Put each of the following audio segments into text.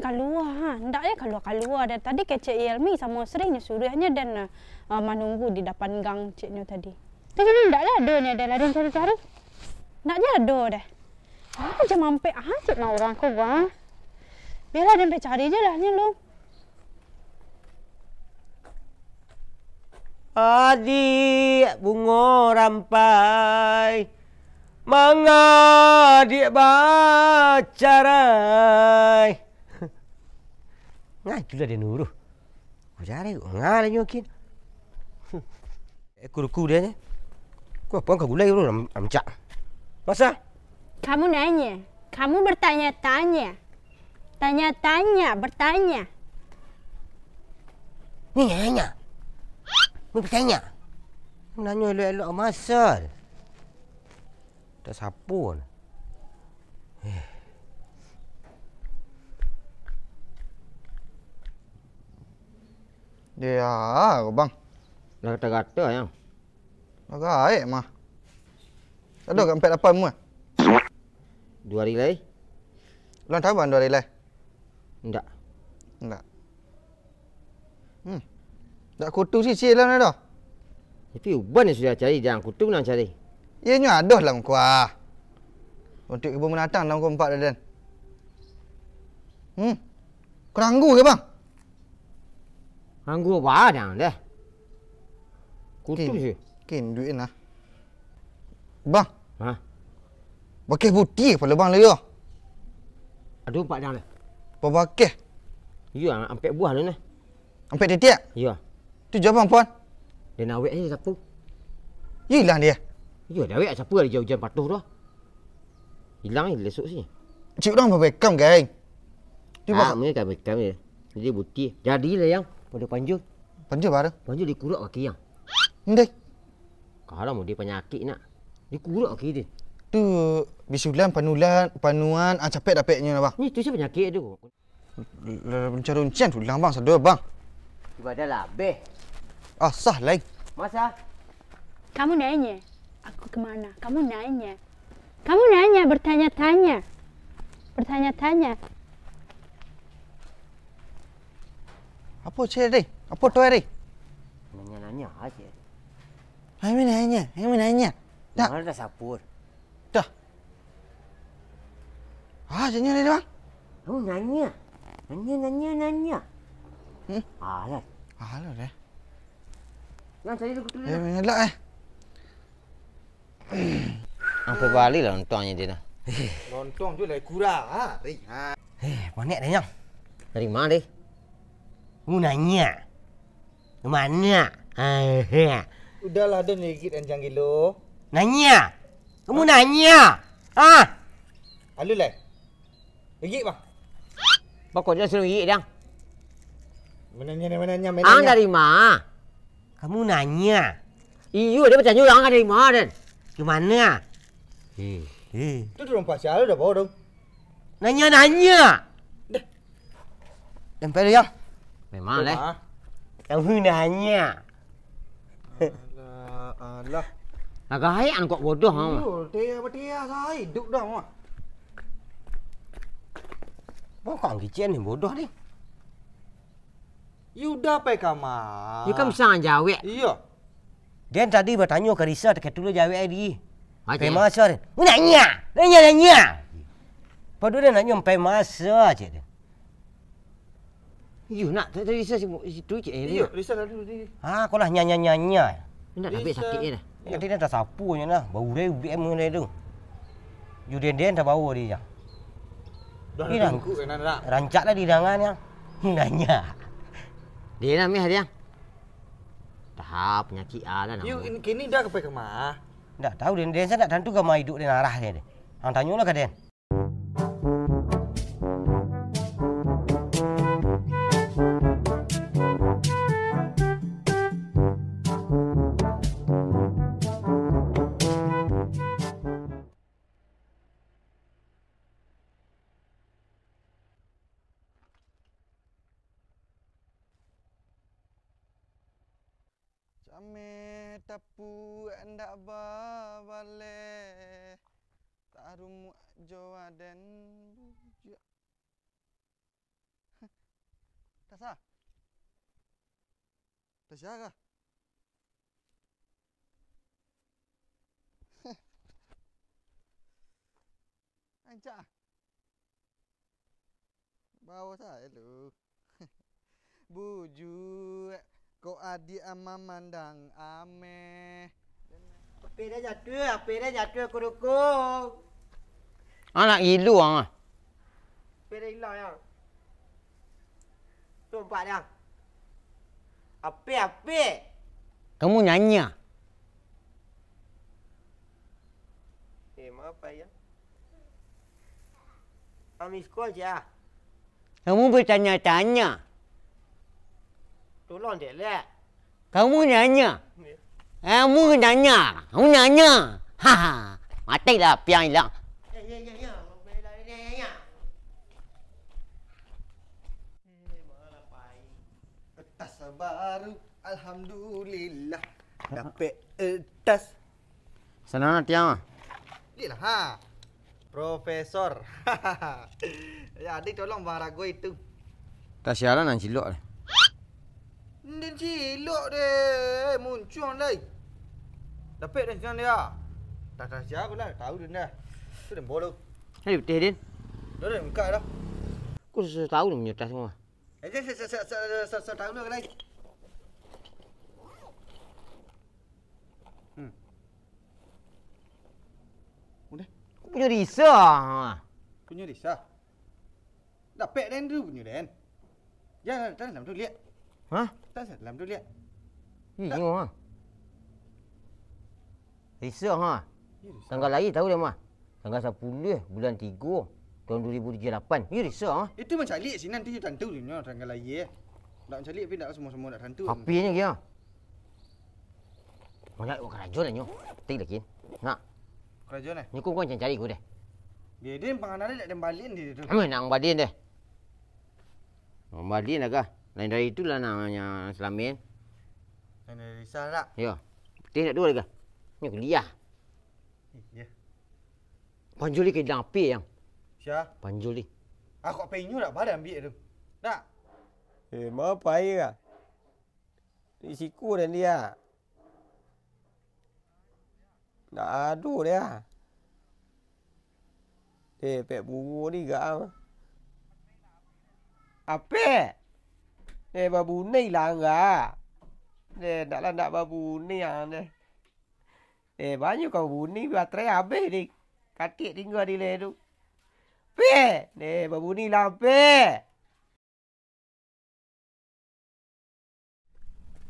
keluar. Ndak ya keluar dari tadi ke Cik Yelmi sama Srinya suruhnya dan menunggu di depan gang Ciknya tadi. Tapi ndak ada nya dah laden cari-cari. Ndak ada dah. Aku jam sampai Cik mau orang kau bang. Biarlah dia cari je lah ni lu. Adik bunga rampai mengadik bacarai. Ngai sudah dia nuruh. Cari ngai nyokin. Kuruku dia ni. Kau apa kau gulai lu amcak. Masa? Kamu nanya, kamu bertanya-tanya. Tanya-tanya, bertanya. Ni nanya. Ni bertanya. Nanya elok-elok masal. Tak sapu. Dia bang. Dah kata-kata yang. Baik mah. Ada kat 48 semua. 2 hari lagi? Ulang tahun 2 hari lagi. Enggak. Enggak. Tak kutu sisi lah dah. Tapi uban ni sudah cari, jangan kutu nak cari. Ianya ada lah kuah. Untuk kebun menatang dalam keempat dah dan. Keranggu ke bang? Anggur apa dah dah. Kutu je. Kin duit lah. Bang. Ha? Bakih putih kepala bang lagi. Ada 4 dah lah. Bakih. Ya, ambil buah lu ni. Sampai titik. Ya. Tu jawab bang puan. Dia nak awet je sapu. Hilang dia. Ya, dah awet sapu ada hujan patuh dah. Hilang ni lesuk sini. Cik orang berbekam geng. Tu Ah, ni kan bekam dia. Jadi buti. Jadilah yang pada panjul. Panjul baru. Panjul dikuruk kaki yang. Ndai. Kalau mau dia penyakit nak. Dikuruk kaki dia. Tu bisulan panuan capek dapatnya lah bang. Ni tu siapa penyakit tu? Runcang tulang bang sedar bang. Ibadah lah beh. Sah lain. Masa? Kamu nanya, aku kemana? Kamu nanya. Kamu nanya, bertanya-tanya. Bertanya-tanya. Apa cik ni? Apa tu hari? Nanya-nanya aja. Hai nanya. Tak. Mana dah sapu? Dah. Jadinya ni bang. Oh, nanya. Nanya. Alah. Alah dah. Yang cari tu kutu dia. Mengelak Sampai balik lah lontongnya dia dah. Lontong tu lagi kurang. Panik dah yang. Dari mana dia? Mu nanya. Mana? Udahlah ada ringgit dan jangan kilo. Nanya. Kamu nanya. Alu lah. Ringgit bang. Pokoknya suruh gigit dah. Menanya. Dari mana? Kamu nanya. Iyo, dia bertanya orang dari mana dan? Ke mana? Tu orang pasal dah bawa dong. Nanya. Dah. Sampai dia yang. Memang lah. Kamu nanya. Alah. Agak hayat kok bodoh. Tia saya hidup dah mah. Bang kicin ni bodoh ni. You dah pai kamar. You kan bisa jawab. Iya. Dia tadi bertanya ke Risa dekat dulu jawab dia. Sampai masa dia. Nanya. Padahal dia nanya sampai masa je dia. You nak tadi Risa situ je. Iya, Risa dah dulu dia. Kau lah nanya. Nak habis sakit je dah. Dia dah sapu je lah. Bau dia BM dia tu. You den dah bau dia je. Dah tunggu kan nak. Rancak lah di dangan yang. Nanya. Dia nak meh dia. Tahap penyakit lah nak. You kini dah ke kamar. Tak tahu dia saya tak tentu ke mai hidup dia arah dia. Hang tanyalah ke dia. Ame tapu ndak bale tarum joaden Tas ah. Tas siapa? Ancak. Bawa saya lu. Buju kau adik ama mandang ame. Api dah jatuh kurukung. Anak ilu ah. Api dah hilang yang. Nampak dah. Api. Kamu nyanyi. Apa ya? Kami sekolah je ah. Kamu bertanya-tanya. Tolong dia lah. Kamu nanya. Kamu nanya. Ha. Matilah piang hilang. Ya. Malah pai. Tas baru. Alhamdulillah. Dapat tas. Senang tiang. Dia lah ha. Profesor. Ya, adik tolong Bang Rago itu. Tak siaran nak cilok. Dia cilok dia. Muncul dah. Dapat dah senang dia. Tak siapa lah. Tahu dia dah. Tu dah bodoh. Hai betul Din. Dah buka dah. Aku sudah tahu dia punya tas semua. Saya tahu dah lagi. Udah. Aku punya risau. Punya risau. Dapat dan tu punya dan. Ya, tak dalam tu lihat. Hah? Tak dalam tu lihat. Tengok ha. Risau ha. Tanggal lahir tahu dia mah. Tanggal 10 bulan 3 tahun 2008. Ya risau ha. Itu macam calik sini nanti tentu dia tanggal lahir. Nak calik tapi tak semua nak tentu. Apinya dia. Mana aku kerajaan lah nyo. Tik lagi. Nak. Kerajaan eh. Ni kau cari aku deh. Dia penganan dia balikin dia tu. Amin nak badin deh. Badin lah kah? Lain dari itulah namanya Selamin. Ada risau tak? Ya. Betul nak dua lagi. Ni kuliah. Ya. Panjuli ke dalam api yang. Siapa? Panjuli. Aku apa inyo tak pada ambil tu. Tak. Mau pai ke? Di siku dan dia. Nak adu dia. Pek buru ni gak. Apa? Babu ni lah enggak. Nak babu ni yang ni. Banyak kau bunyi baterai habis ni. Katik tinggal di le tu. Babu ni lah pe.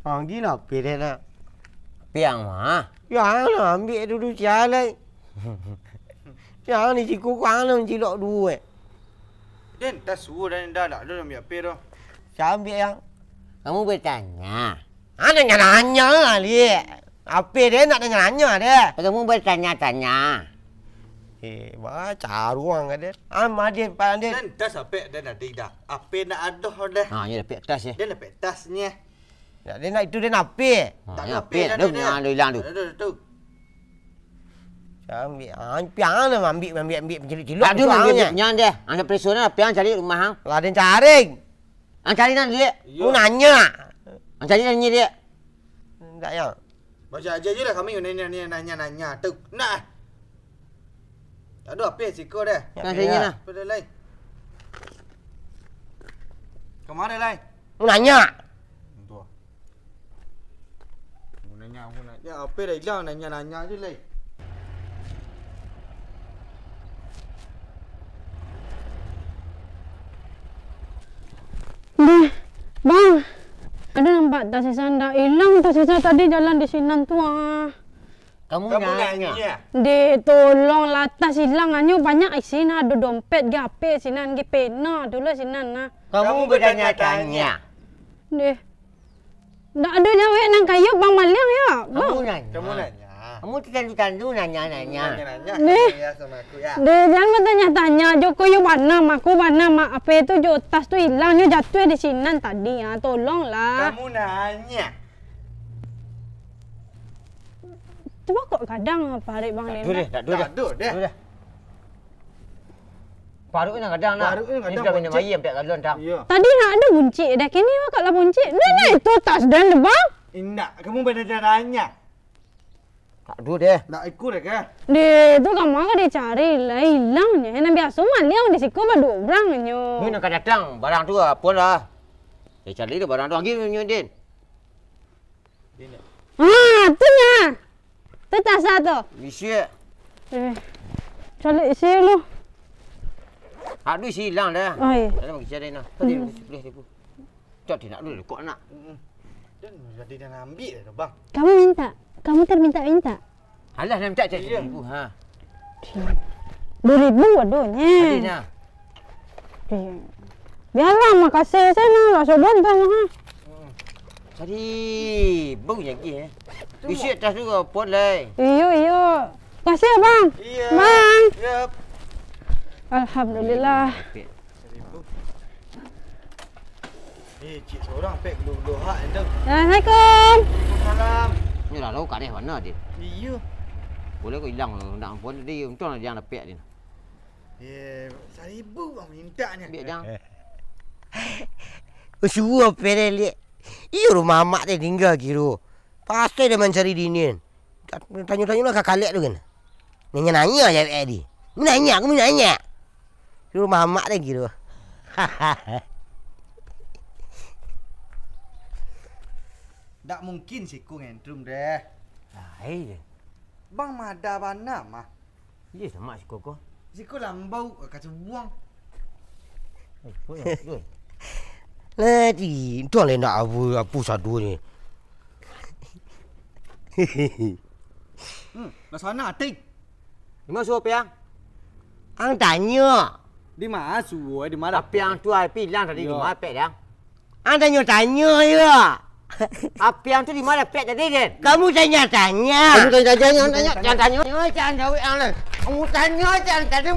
Gila pe dia nak. Piang mah. Yang nak ambil dulu jalan. Yang ni cikgu kuang nak cilok dua. Dan dah suruh dan dah ada ambil apa tu. Saya ambil yang. Kamu bertanya. Nanya li. Apa dia nak nanya dia? Kamu bertanya-tanya. Baca ruang ada. Madin pandai. Dan dah sampai dan ada dah. Apa nak ada dah. Ha, ni dapat tas ya. Dia dapat tasnya. Dia nak itu dia nak apa? Ha, ni apa? Dia punya hilang tu. Tu. Saya ambil. Piang nak ambil cilok. Tak ada lagi punya dia. Anda presona piang cari rumah hang. Lah dia cari. Hang cari nak dia. Aku nanya. Hang cari nak dia. Tak yang. Baca aja je lah kami nanya tu. Nak. Tak ada apa siko dah. Kan saya lah. Apa dah lain? Kemana lain? Aku nanya. Tu. Aku nanya. Apa dah hilang nanya je lain. Bang. Ada nampak tas Sisan dah hilang tas Sisan tadi jalan di Sinan tu ah. Kamu nanya. Dia tolonglah tas hilang anyo banyak Sinan ada dompet ge HP Sinan ge pena dulu Sinan nah. Kamu bertanya-tanya. Deh. Ndak ada nyawek nang kayu Bang Maliang ya. Bang. Kamu nanya. Kamu tandu nanya. Nanya. Deh. Ya sama aku ya. Deh jangan bertanya-tanya Joko yo mana aku mana mak apa itu jo tas tu hilangnya jatuh di Sinan tadi ya. Tolonglah. Kamu nanya. Coba kok kadang apa hari Bang Len. Tak ada dah. Parut ni kadang nak. Parut ni kadang Ni sudah kena buncit. mayam tak galon dah. Ya. Tadi nak ada buncit dah. Kini wakatlah buncit. Dah itu tas dan bang. Indak, kamu benar tanya. Tak dulu deh. Nak ikut dah ke? Dia tu kamu kan dia cari lah hilangnya. Yang biasa maliang di siku ada orangnya. Ni nak datang barang tu apa dah. Saya cari dia barang tu lagi ni Din. Ah, tu nya. Tu tas tu. Bisa. Cari isi lu. Aduh hilang dah. Oi. Tak ada bagi cari nak. Tadi boleh tipu. Tak dia nak dulu kok nak. Dan jadi dah nak ambil dah bang. Kamu minta. Kamu terminta-minta. Alah nak minta cari tipu ha. 2,000 aduhnya. Tadi nak. Biarlah makasih saya nak lah sobat tanya ha. Tadi bau yang lagi Bisa atas tu pot lai. Iyo. Kasih bang. Iya. Bang. Yep. Alhamdulillah. Cik seorang pek dua hak dah. Assalamualaikum. Waalaikumsalam. Ni lah lau kat dia mana dia. Iya. Boleh kau hilang nak pun dia untung lah jangan dapat dia. 1,000 bang mintanya. Biar jangan. Suruh perelik. Iyo rumah mak dia tinggal kira. Pasti dia mencari dinian. Tanya-tanya lah kakak lihat tu kan. Nanya je dia. Aku nanya. Rumah mak dia kira. Tak mungkin si ku ngentrum deh. Hai dia. Bang mada bana mah. Dia sama si koko. Si ku lambau kacau buang. Betul. Nanti tuan le nak apa satu ni. Nak sana tik. Di mana suruh piang? Ang tanya. Di mana suruh? Di mana? Piang tu ai pilang tadi di mana pek dah? Ang tanya ya. Piang tu di mana pek tadi Din? Kamu tanya-tanya. Kamu tanya. Jangan tanya. Jangan jawab ang lah. Kamu tanya jangan tanya.